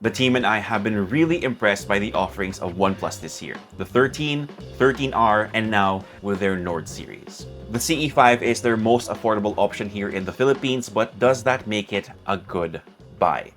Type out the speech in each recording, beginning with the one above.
The team and I have been really impressed by the offerings of OnePlus this year. The 13, 13R, and now with their Nord series. The CE5 is their most affordable option here in the Philippines, but does that make it a good buy?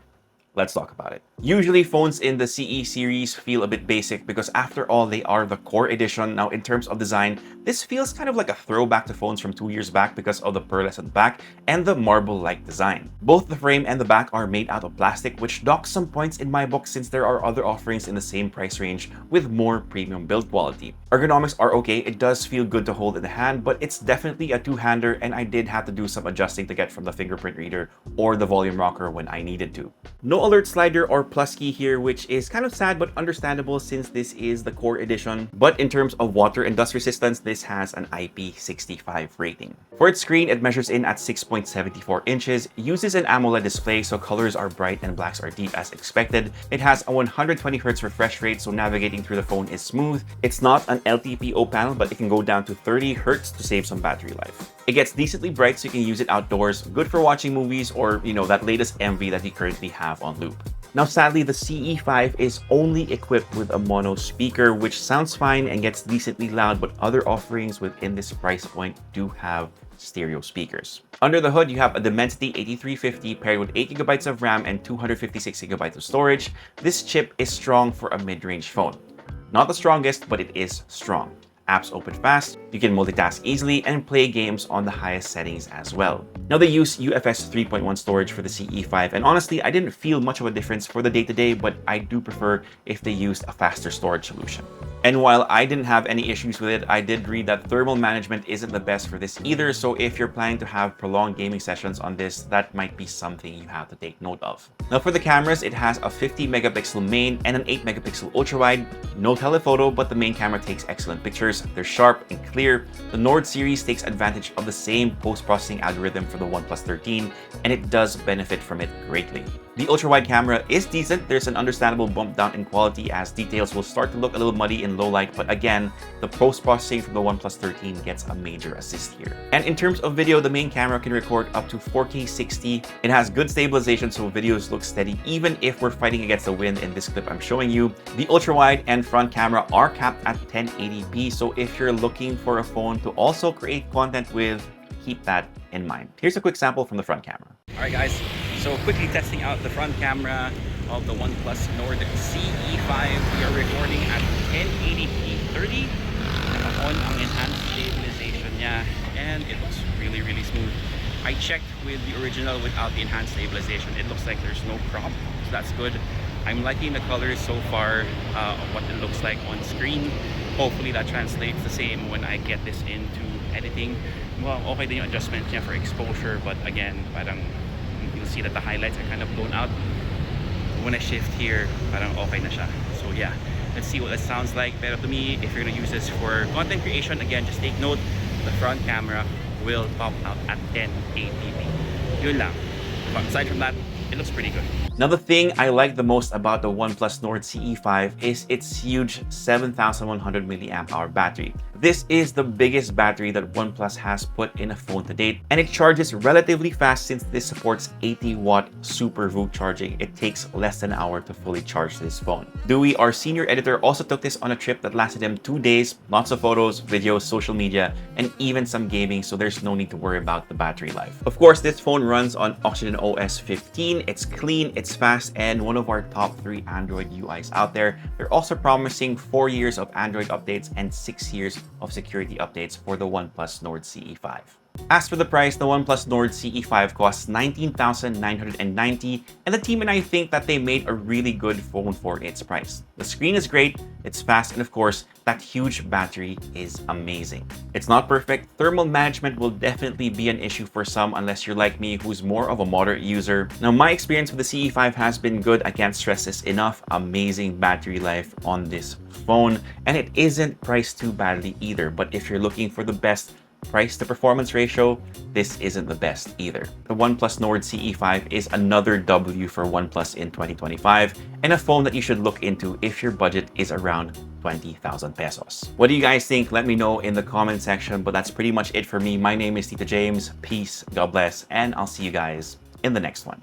Let's talk about it. Usually phones in the CE series feel a bit basic because after all, they are the core edition. Now, in terms of design, this feels kind of like a throwback to phones from 2 years back because of the pearlescent back and the marble-like design. Both the frame and the back are made out of plastic, which docks some points in my book since there are other offerings in the same price range with more premium build quality. Ergonomics are okay, it does feel good to hold in the hand, but it's definitely a two-hander and I did have to do some adjusting to get from the fingerprint reader or the volume rocker when I needed to. No alert slider or plus key here, which is kind of sad but understandable since this is the core edition. But in terms of water and dust resistance, this has an IP65 rating. For its screen, it measures in at 6.74 inches, uses an AMOLED display so colors are bright and blacks are deep as expected. It has a 120Hz refresh rate so navigating through the phone is smooth. It's not an LTPO panel, but it can go down to 30Hz to save some battery life. It gets decently bright so you can use it outdoors, good for watching movies or, that latest MV that you currently have on loop. Now, sadly, the CE5 is only equipped with a mono speaker, which sounds fine and gets decently loud, but other offerings within this price point do have stereo speakers. Under the hood, you have a Dimensity 8350 paired with 8GB of RAM and 256GB of storage. This chip is strong for a mid-range phone. Not the strongest, but it is strong. Apps open fast, you can multitask easily, and play games on the highest settings as well. Now, they use UFS 3.1 storage for the CE5, and honestly, I didn't feel much of a difference for the day-to-day, but I do prefer if they used a faster storage solution. And while I didn't have any issues with it, I did read that thermal management isn't the best for this either, so if you're planning to have prolonged gaming sessions on this, that might be something you have to take note of. Now, for the cameras, it has a 50-megapixel main and an 8-megapixel ultra-wide. No telephoto, but the main camera takes excellent pictures. They're sharp and clear. The Nord series takes advantage of the same post-processing algorithm for the OnePlus 13, and it does benefit from it greatly. The ultra-wide camera is decent. There's an understandable bump down in quality as details will start to look a little muddy in low light, but again, the post-processing from the OnePlus 13 gets a major assist here. And in terms of video, the main camera can record up to 4K 60. It has good stabilization, so videos look steady even if we're fighting against the wind in this clip I'm showing you. The ultra-wide and front camera are capped at 1080p, so if you're looking for a phone to also create content with, keep that in mind. Here's a quick sample from the front camera. Alright guys, so quickly testing out the front camera of the OnePlus Nord CE5. We are recording at 1080p 30. On ang enhanced stabilization niya, and it looks really smooth. I checked with the original without the enhanced stabilization. It looks like there's no crop, so that's good. I'm liking the colors so far of what it looks like on screen. Hopefully that translates the same when I get this into editing. Well, okay din yung adjustment niya for exposure, but again, parang you'll see that the highlights are kind of blown out. When I shift here, parang okay na siya. So yeah, let's see what it sounds like. Pero to me, if you're gonna use this for content creation, again, just take note, the front camera will pop out at 1080p. Yun lang. But aside from that, it looks pretty good. Now, the thing I like the most about the OnePlus Nord CE5 is its huge 7,100 mAh battery. This is the biggest battery that OnePlus has put in a phone to date, and it charges relatively fast since this supports 80-watt Super VOOC charging. It takes less than an hour to fully charge this phone. Dewey, our senior editor, also took this on a trip that lasted him 2 days, lots of photos, videos, social media, and even some gaming, so there's no need to worry about the battery life. Of course, this phone runs on OxygenOS 15. It's clean, it's fast, and one of our top 3 Android UIs out there. They're also promising 4 years of Android updates and 6 years of security updates for the OnePlus Nord CE5. As for the price, the OnePlus Nord CE5 costs $19,990, and the team and I think that they made a really good phone for its price. The screen is great, it's fast, and of course, that huge battery is amazing. It's not perfect. Thermal management will definitely be an issue for some unless you're like me, who's more of a moderate user. Now, my experience with the CE5 has been good. I can't stress this enough. Amazing battery life on this phone, and it isn't priced too badly either. But if you're looking for the best price to performance ratio, this isn't the best either. The OnePlus Nord CE5 is another W for OnePlus in 2025, and a phone that you should look into if your budget is around 20,000 pesos. What do you guys think? Let me know in the comment section, but that's pretty much it for me. My name is Tito James. Peace, God bless, and I'll see you guys in the next one.